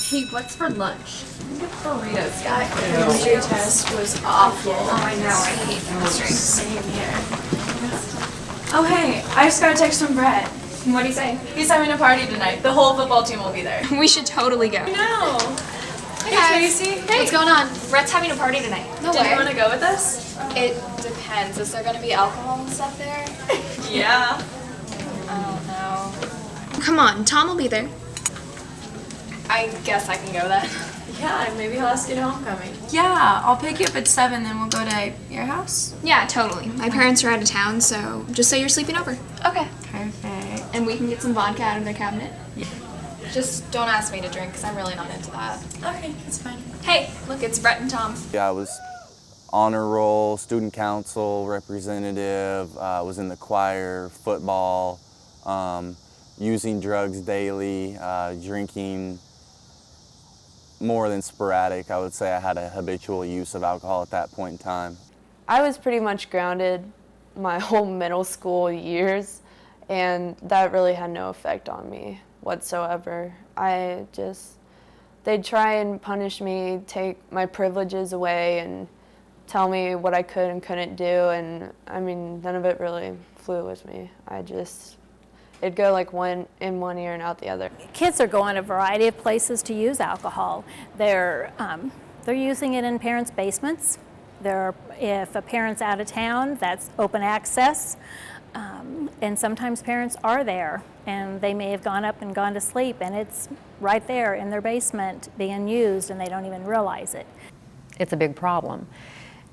Hey, what's for lunch? Burritos. That chemistry test was awful. Oh, I know. I hate chemistry. Same here. Oh, hey. I just got a text from Brett. What'd he say? He's having a party tonight. The whole football team will be there. We should totally go. No. Hey guys. Tracy. Hey. What's going on? Brett's having a party tonight. No way. Do you want to go with us? It depends. Is there going to be alcohol and stuff there? Yeah. I don't know. Come on, Tom will be there. I guess I can go then. Yeah, maybe he'll ask you to homecoming. Yeah, I'll pick you up at 7, then we'll go to your house. Yeah, totally. My parents are out of town, so just say you're sleeping over. Okay. Perfect. And we can get some vodka out of their cabinet. Yeah. Just don't ask me to drink, because I'm really not into that. Okay, that's fine. Hey, look, it's Brett and Tom. Yeah, I was honor roll, student council representative, was in the choir, football, using drugs daily, drinking more than sporadic. I would say I had a habitual use of alcohol at that point in time. I was pretty much grounded my whole middle school years, and that really had no effect on me whatsoever. They'd try and punish me, take my privileges away, and tell me what I could and couldn't do, and I mean, none of it really flew with me. It'd go like one in one ear and out the other. Kids are going a variety of places to use alcohol. They're using it in parents' basements. If a parent's out of town, that's open access. And sometimes parents are there, and they may have gone up and gone to sleep, and it's right there in their basement being used, and they don't even realize it. It's a big problem.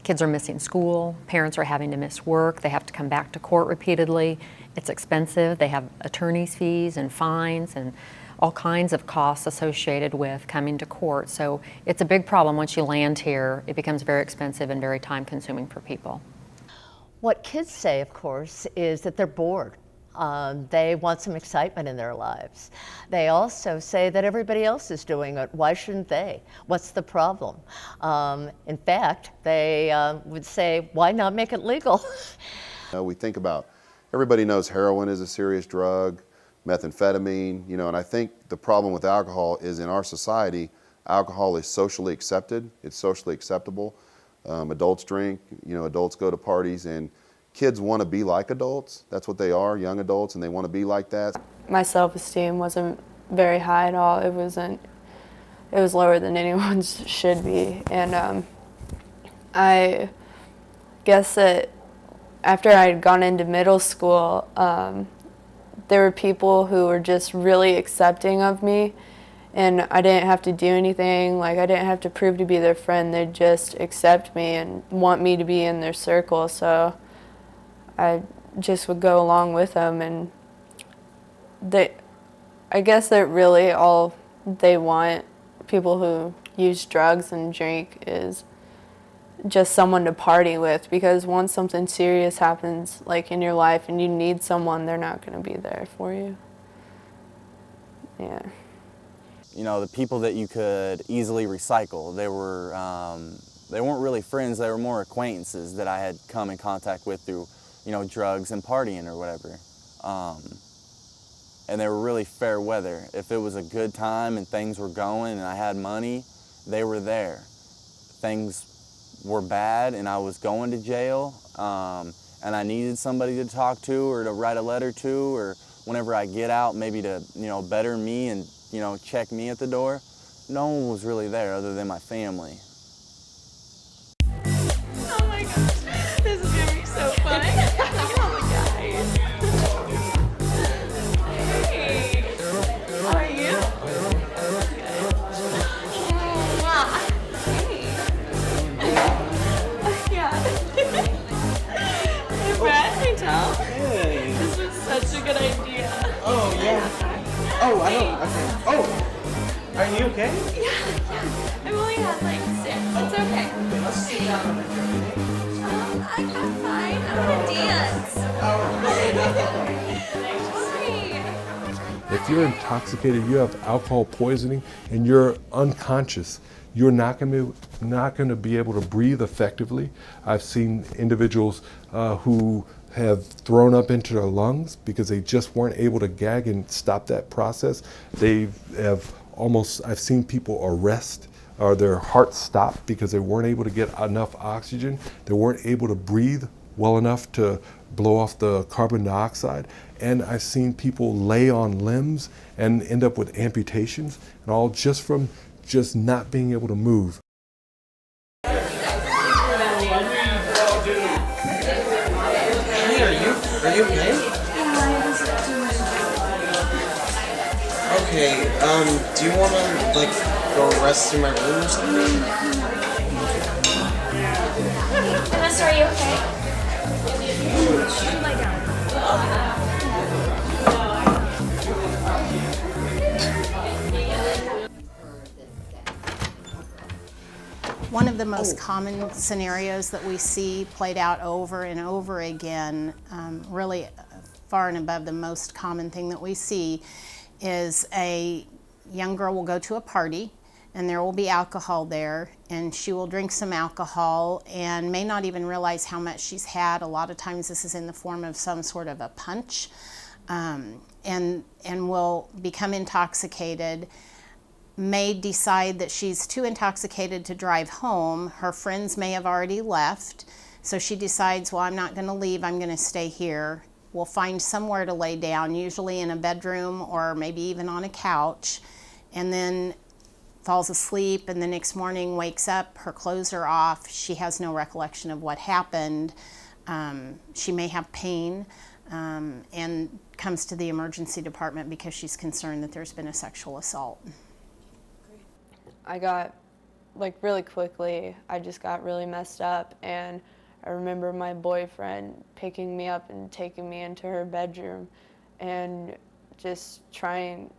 Kids are missing school, parents are having to miss work, they have to come back to court repeatedly. It's expensive, they have attorney's fees and fines and all kinds of costs associated with coming to court. So it's a big problem. Once you land here, it becomes very expensive and very time consuming for people. What kids say, of course, is that they're bored. They want some excitement in their lives. They also say that everybody else is doing it. Why shouldn't they? What's the problem? In fact, they would say, why not make it legal? We think about, everybody knows heroin is a serious drug, methamphetamine, and I think the problem with alcohol is in our society, alcohol is socially accepted, it's socially acceptable. Adults drink, adults go to parties, and kids want to be like adults. That's what they are, young adults, and they want to be like that. My self-esteem wasn't very high at all. It was lower than anyone's should be. And I guess that after I had gone into middle school, there were people who were just really accepting of me, and I didn't have to do anything. Like, I didn't have to prove to be their friend. They'd just accept me and want me to be in their circle. So I just would go along with them, and I guess that really all they want, people who use drugs and drink, is just someone to party with, because once something serious happens like in your life and you need someone, they're not going to be there for you. Yeah. The people that you could easily recycle, they weren't really friends, they were more acquaintances that I had come in contact with through drugs and partying or whatever. And they were really fair weather. If it was a good time and things were going and I had money, they were there. Things were bad and I was going to jail, and I needed somebody to talk to or to write a letter to, or whenever I get out, maybe to better me and check me at the door. No one was really there other than my family. Oh my gosh, this is gonna be so fun. Look at all the guys. Hey, how are you? Yeah. Hey Brett, hey Tom. Hey. This was such a good idea. Oh, yeah. Oh, I don't, okay. Oh, are you okay? Yeah. I've only had like 6. It's okay. Let's sit down on it. I'm fine. I'm gonna dance. If you're intoxicated, you have alcohol poisoning, and you're unconscious, you're not going to be able to breathe effectively. I've seen individuals who have thrown up into their lungs because they just weren't able to gag and stop that process. They have I've seen people arrest or their heart stop because they weren't able to get enough oxygen. They weren't able to breathe well enough to blow off the carbon dioxide. And I've seen people lay on limbs and end up with amputations, and all just from just not being able to move. Hey, are you okay? Okay, do you wanna, like, go rest in my room or something? Vanessa, are you okay? One of the most common scenarios that we see played out over and over again, really far and above the most common thing that we see, is a young girl will go to a party and there will be alcohol there, and she will drink some alcohol and may not even realize how much she's had. A lot of times this is in the form of some sort of a punch, and will become intoxicated, may decide that she's too intoxicated to drive home. Her friends may have already left, so she decides, well, I'm not going to leave, I'm going to stay here. We'll find somewhere to lay down, usually in a bedroom or maybe even on a couch, and then falls asleep, and the next morning wakes up, her clothes are off, she has no recollection of what happened. She may have pain, and comes to the emergency department because she's concerned that there's been a sexual assault. I got, like, really quickly, I just got really messed up, and I remember my boyfriend picking me up and taking me into her bedroom and just trying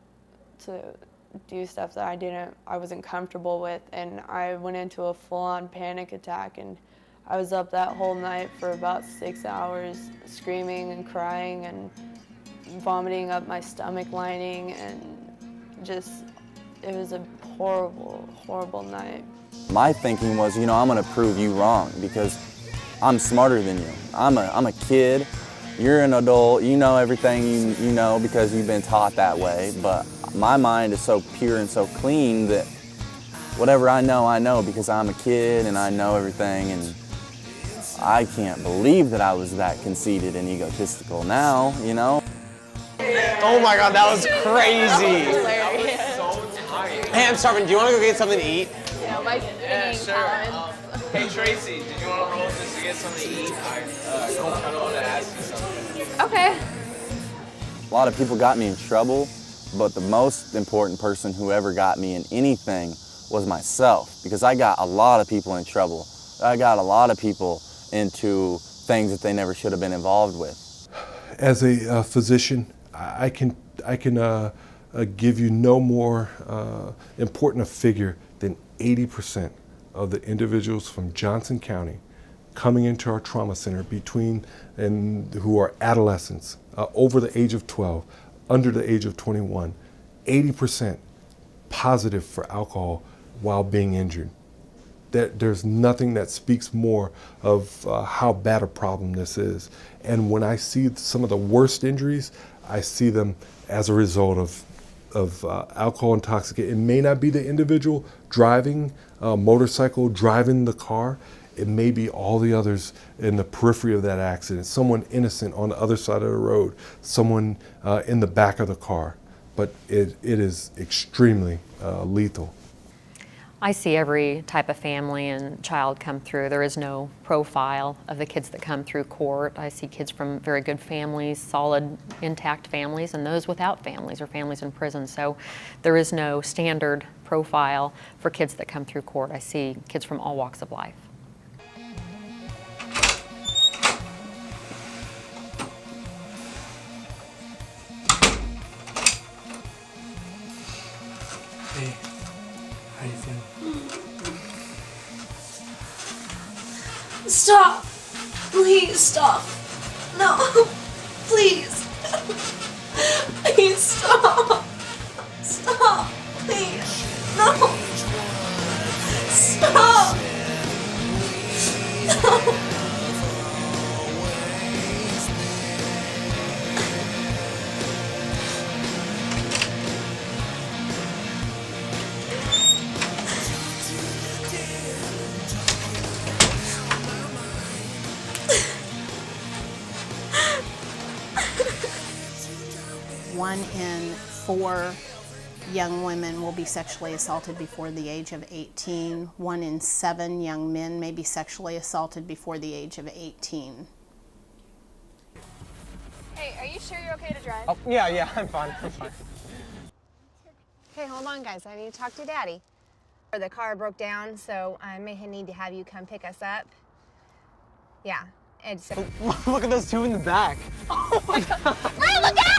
to do stuff that I wasn't comfortable with, and I went into a full-on panic attack, and I was up that whole night for about 6 hours screaming and crying and vomiting up my stomach lining, and just, it was a horrible, horrible night. My thinking was, you know, I'm gonna prove you wrong because I'm smarter than you. I'm a kid, you're an adult, you know everything you know because you've been taught that way, but my mind is so pure and so clean that whatever I know because I'm a kid and I know everything, and I can't believe that I was that conceited and egotistical now, you know? Oh my god, that was crazy! Hey, I'm starving. Do you want to go get something to eat? Yeah, my Sure. Hey, Tracy, did you want to roll just to get something to eat? I don't want to ask you something. Okay. A lot of people got me in trouble, but the most important person who ever got me in anything was myself, because I got a lot of people in trouble. I got a lot of people into things that they never should have been involved with. As a physician, I can give you no more important a figure than 80% of the individuals from Johnson County coming into our trauma center who are adolescents, over the age of 12, under the age of 21, 80% positive for alcohol while being injured. There's nothing that speaks more of how bad a problem this is. And when I see some of the worst injuries, I see them as a result of alcohol intoxication. It may not be the individual driving a motorcycle, driving the car. It may be all the others in the periphery of that accident, someone innocent on the other side of the road, someone in the back of the car. But it is extremely lethal. I see every type of family and child come through. There is no profile of the kids that come through court. I see kids from very good families, solid, intact families, and those without families or families in prison. So there is no standard profile for kids that come through court. I see kids from all walks of life. Hey, how you feeling? Stop! Please stop! No! Please! Please stop! Stop! Please! No! Stop! No! 1 in 4 young women will be sexually assaulted before the age of 18. 1 in 7 young men may be sexually assaulted before the age of 18. Hey, are you sure you're okay to drive? Oh, yeah, I'm fine. I'm fine. Okay, hold on, guys. I need to talk to Daddy. The car broke down, so I may need to have you come pick us up. Yeah. And so Look at those two in the back. Oh my God. Hey, look out!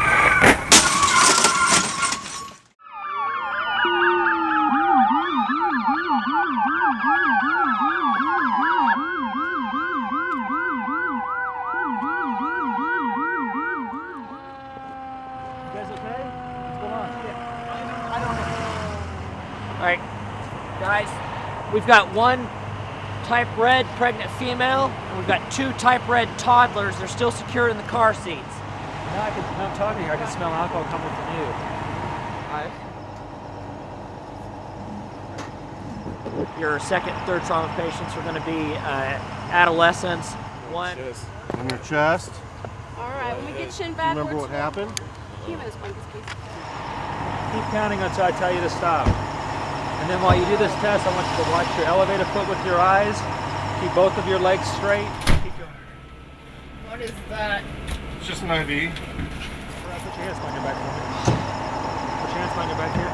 All right, guys, we've got 1 type red pregnant female, and we've got 2 type red toddlers. They're still secured in the car seats. Now I'm talking here. I can smell alcohol coming from you. All right. Your second and third trauma patients are going to be adolescents. 1. On your chest. All right, when we get you in bed, Remember what happened? Keep counting until I tell you to stop. And then while you do this test, I want you to watch your elevator foot with your eyes. Keep both of your legs straight. Keep going. What is that? It's just an IV. Put your hands behind your back for me. Put your hands behind your back here.